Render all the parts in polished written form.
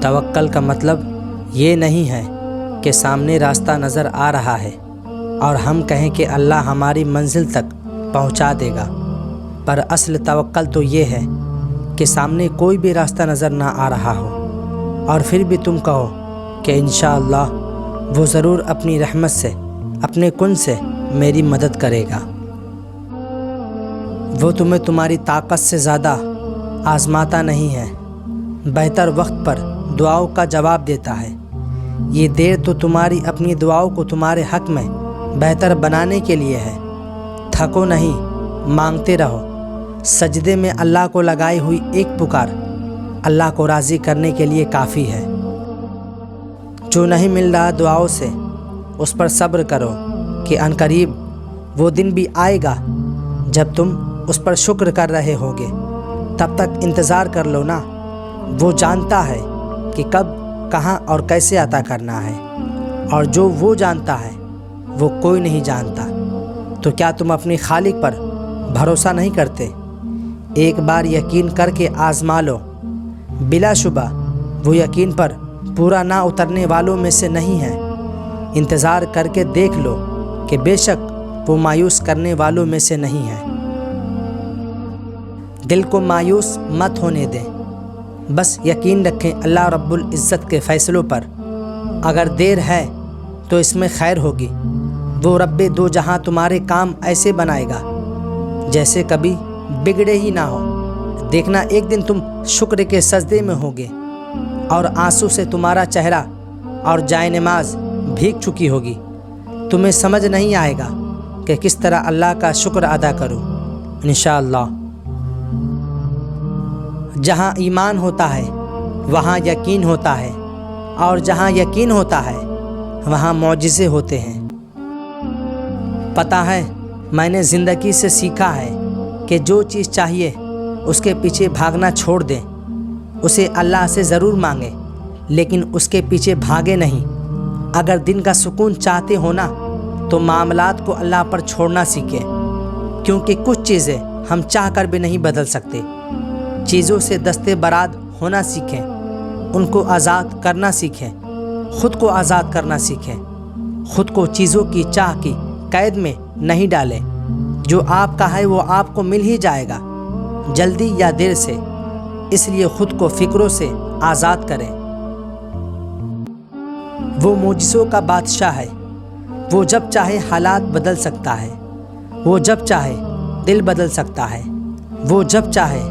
توکل کا مطلب یہ نہیں ہے کہ سامنے راستہ نظر آ رہا ہے اور ہم کہیں کہ اللہ ہماری منزل تک پہنچا دے گا، پر اصل توکل تو یہ ہے کہ سامنے کوئی بھی راستہ نظر نہ آ رہا ہو اور پھر بھی تم کہو کہ انشاءاللہ وہ ضرور اپنی رحمت سے، اپنے کن سے میری مدد کرے گا۔ وہ تمہیں تمہاری طاقت سے زیادہ آزماتا نہیں ہے، بہتر وقت پر دعاؤں کا جواب دیتا ہے۔ یہ دیر تو تمہاری اپنی دعاؤں کو تمہارے حق میں بہتر بنانے کے لیے ہے۔ تھکو نہیں، مانگتے رہو۔ سجدے میں اللہ کو لگائی ہوئی ایک پکار اللہ کو راضی کرنے کے لیے کافی ہے۔ جو نہیں مل رہا دعاؤں سے، اس پر صبر کرو کہ عنقریب وہ دن بھی آئے گا جب تم اس پر شکر کر رہے ہوگے۔ تب تک انتظار کر لو نا۔ وہ جانتا ہے کہ کب، کہاں اور کیسے عطا کرنا ہے، اور جو وہ جانتا ہے وہ کوئی نہیں جانتا۔ تو کیا تم اپنے خالق پر بھروسہ نہیں کرتے؟ ایک بار یقین کر کے آزما لو۔ بلا شبہ وہ یقین پر پورا نہ اترنے والوں میں سے نہیں ہے۔ انتظار کر کے دیکھ لو کہ بے شک وہ مایوس کرنے والوں میں سے نہیں ہے۔ دل کو مایوس مت ہونے دیں، بس یقین رکھیں اللہ رب العزت کے فیصلوں پر۔ اگر دیر ہے تو اس میں خیر ہوگی۔ وہ رب دو جہاں تمہارے کام ایسے بنائے گا جیسے کبھی بگڑے ہی نہ ہو۔ دیکھنا ایک دن تم شکر کے سجدے میں ہوگے اور آنسو سے تمہارا چہرہ اور جائے نماز بھیگ چکی ہوگی۔ تمہیں سمجھ نہیں آئے گا کہ کس طرح اللہ کا شکر ادا کروں۔ انشاءاللہ جہاں ایمان ہوتا ہے وہاں یقین ہوتا ہے، اور جہاں یقین ہوتا ہے وہاں معجزے ہوتے ہیں۔ پتہ ہے، میں نے زندگی سے سیکھا ہے کہ جو چیز چاہیے اس کے پیچھے بھاگنا چھوڑ دیں۔ اسے اللہ سے ضرور مانگیں، لیکن اس کے پیچھے بھاگے نہیں۔ اگر دن کا سکون چاہتے ہو نا تو معاملات کو اللہ پر چھوڑنا سیکھیں، کیونکہ کچھ چیزیں ہم چاہ کر بھی نہیں بدل سکتے۔ چیزوں سے دستے برات ہونا سیکھیں، ان کو آزاد کرنا سیکھیں، خود کو آزاد کرنا سیکھیں۔ خود کو چیزوں کی چاہ کی قید میں نہیں ڈالیں۔ جو آپ کا ہے وہ آپ کو مل ہی جائے گا، جلدی یا دیر سے۔ اس لیے خود کو فکروں سے آزاد کریں۔ وہ معجزوں کا بادشاہ ہے۔ وہ جب چاہے حالات بدل سکتا ہے، وہ جب چاہے دل بدل سکتا ہے، وہ جب چاہے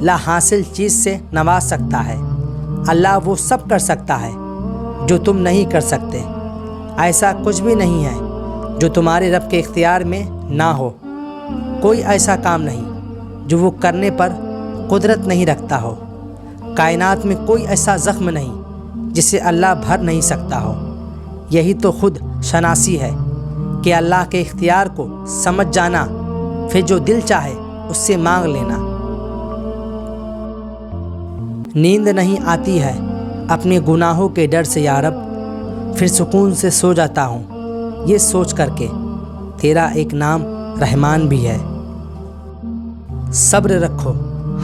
لا حاصل چیز سے نواز سکتا ہے۔ اللہ وہ سب کر سکتا ہے جو تم نہیں کر سکتے۔ ایسا کچھ بھی نہیں ہے جو تمہارے رب کے اختیار میں نہ ہو۔ کوئی ایسا کام نہیں جو وہ کرنے پر قدرت نہیں رکھتا ہو۔ کائنات میں کوئی ایسا زخم نہیں جسے اللہ بھر نہیں سکتا ہو۔ یہی تو خود شناسی ہے کہ اللہ کے اختیار کو سمجھ جانا، پھر جو دل چاہے اس سے مانگ لینا۔ نیند نہیں آتی ہے اپنے گناہوں کے ڈر سے یا رب، پھر سکون سے سو جاتا ہوں یہ سوچ کر کے تیرا ایک نام رحمان بھی ہے۔ صبر رکھو،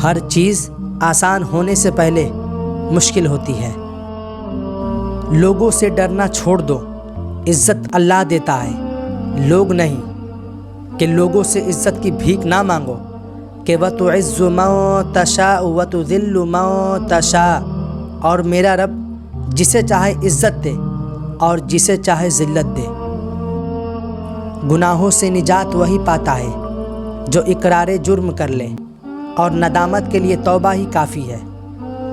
ہر چیز آسان ہونے سے پہلے مشکل ہوتی ہے۔ لوگوں سے ڈرنا چھوڑ دو، عزت اللہ دیتا ہے، لوگ نہیں۔ کہ لوگوں سے عزت کی بھیک نہ مانگو کہ وَتُعِزُّ مَن تَشَاءُ وَتُذِلُّ مَن تَشَاءُ، اور میرا رب جسے چاہے عزت دے اور جسے چاہے ذلت دے۔ گناہوں سے نجات وہی پاتا ہے جو اقرار جرم کر لے، اور ندامت کے لیے توبہ ہی کافی ہے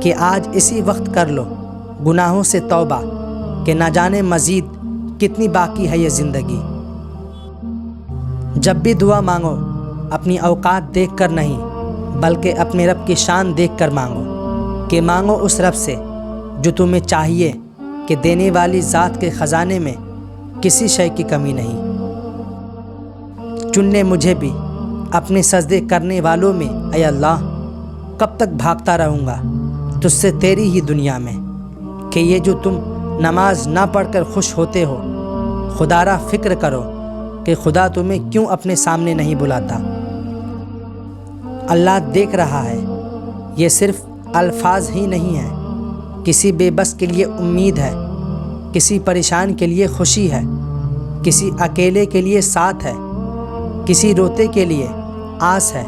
کہ آج اسی وقت کر لو گناہوں سے توبہ، کہ نہ جانے مزید کتنی باقی ہے یہ زندگی۔ جب بھی دعا مانگو اپنی اوقات دیکھ کر نہیں، بلکہ اپنے رب کی شان دیکھ کر مانگو، کہ مانگو اس رب سے جو تمہیں چاہیے، کہ دینے والی ذات کے خزانے میں کسی شے کی کمی نہیں۔ چن لے مجھے بھی اپنے سجدے کرنے والوں میں، اے اللہ کب تک بھاگتا رہوں گا تجھ سے تیری ہی دنیا میں۔ کہ یہ جو تم نماز نہ پڑھ کر خوش ہوتے ہو، خدا را فکر کرو کہ خدا تمہیں کیوں اپنے سامنے نہیں بلاتا۔ اللہ دیکھ رہا ہے، یہ صرف الفاظ ہی نہیں ہیں، کسی بے بس کے لیے امید ہے، کسی پریشان کے لیے خوشی ہے، کسی اکیلے کے لیے ساتھ ہے، کسی روتے کے لیے آس ہے،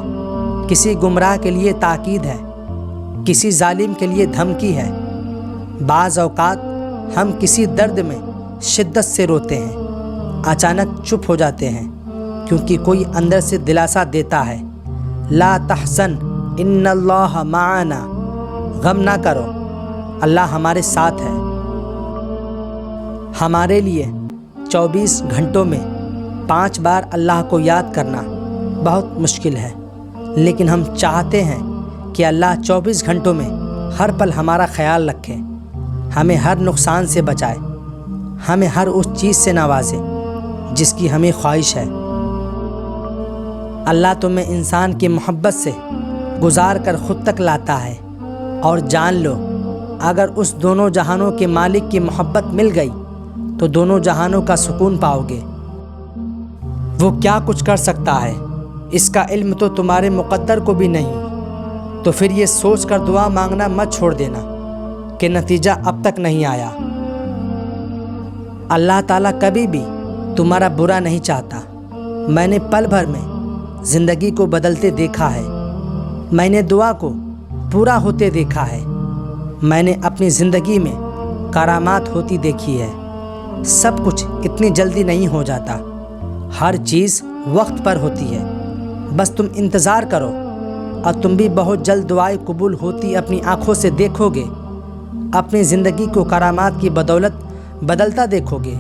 کسی گمراہ کے لیے تاکید ہے، کسی ظالم کے لیے دھمکی ہے۔ بعض اوقات ہم کسی درد میں شدت سے روتے ہیں، اچانک چپ ہو جاتے ہیں، کیونکہ کوئی اندر سے دلاسا دیتا ہے، لا تحزن ان اللہ معنا، غم نہ کرو، اللہ ہمارے ساتھ ہے۔ ہمارے لیے 24 گھنٹوں میں 5 بار اللہ کو یاد کرنا بہت مشکل ہے، لیکن ہم چاہتے ہیں کہ اللہ 24 گھنٹوں میں ہر پل ہمارا خیال رکھے، ہمیں ہر نقصان سے بچائے، ہمیں ہر اس چیز سے نوازے جس کی ہمیں خواہش ہے۔ اللہ تمہیں انسان کی محبت سے گزار کر خود تک لاتا ہے، اور جان لو اگر اس دونوں جہانوں کے مالک کی محبت مل گئی تو دونوں جہانوں کا سکون پاؤ گے۔ وہ کیا کچھ کر سکتا ہے اس کا علم تو تمہارے مقدر کو بھی نہیں، تو پھر یہ سوچ کر دعا مانگنا مت چھوڑ دینا کہ نتیجہ اب تک نہیں آیا۔ اللہ تعالیٰ کبھی بھی تمہارا برا نہیں چاہتا۔ میں نے پل بھر میں زندگی کو بدلتے دیکھا ہے، میں نے دعا کو پورا ہوتے دیکھا ہے، میں نے اپنی زندگی میں کرامات ہوتی دیکھی ہے۔ سب کچھ اتنی جلدی نہیں ہو جاتا، ہر چیز وقت پر ہوتی ہے، بس تم انتظار کرو اور تم بھی بہت جلد دعائیں قبول ہوتی اپنی آنکھوں سے دیکھو گے، اپنی زندگی کو کرامات کی بدولت بدلتا دیکھو گے۔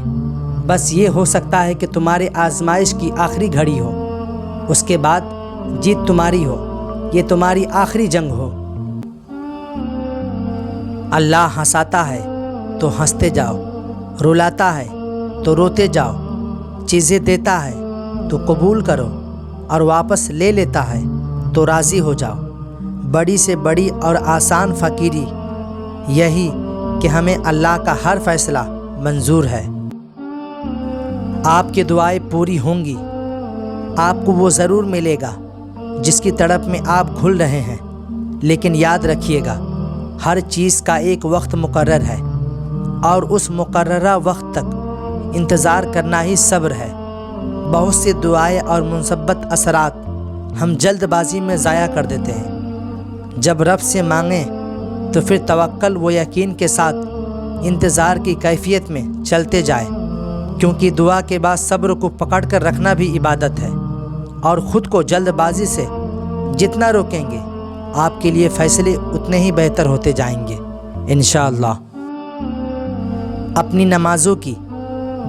بس یہ ہو سکتا ہے کہ تمہارے آزمائش کی آخری گھڑی ہو، اس کے بعد جیت تمہاری ہو، یہ تمہاری آخری جنگ ہو۔ اللہ ہنساتا ہے تو ہنستے جاؤ، رلاتا ہے تو روتے جاؤ، چیزیں دیتا ہے تو قبول کرو، اور واپس لے لیتا ہے تو راضی ہو جاؤ۔ بڑی سے بڑی اور آسان فقیری یہی کہ ہمیں اللہ کا ہر فیصلہ منظور ہے۔ آپ کی دعائیں پوری ہوں گی، آپ کو وہ ضرور ملے گا جس کی تڑپ میں آپ گھل رہے ہیں، لیکن یاد رکھیے گا ہر چیز کا ایک وقت مقرر ہے، اور اس مقررہ وقت تک انتظار کرنا ہی صبر ہے۔ بہت سی دعائیں اور مثبت اثرات ہم جلد بازی میں ضائع کر دیتے ہیں۔ جب رب سے مانگیں تو پھر توکل و یقین کے ساتھ انتظار کی کیفیت میں چلتے جائیں، کیونکہ دعا کے بعد صبر کو پکڑ کر رکھنا بھی عبادت ہے، اور خود کو جلد بازی سے جتنا روکیں گے آپ کے لیے فیصلے اتنے ہی بہتر ہوتے جائیں گے انشاءاللہ۔ اپنی نمازوں کی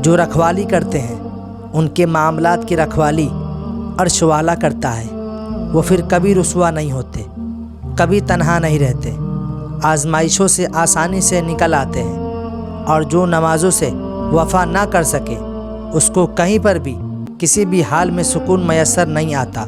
جو رکھوالی کرتے ہیں ان کے معاملات کی رکھوالی عرش والا کرتا ہے، وہ پھر کبھی رسوا نہیں ہوتے، کبھی تنہا نہیں رہتے، آزمائشوں سے آسانی سے نکل آتے ہیں، اور جو نمازوں سے وفا نہ کر سکے اس کو کہیں پر بھی کسی بھی حال میں سکون میسر نہیں آتا۔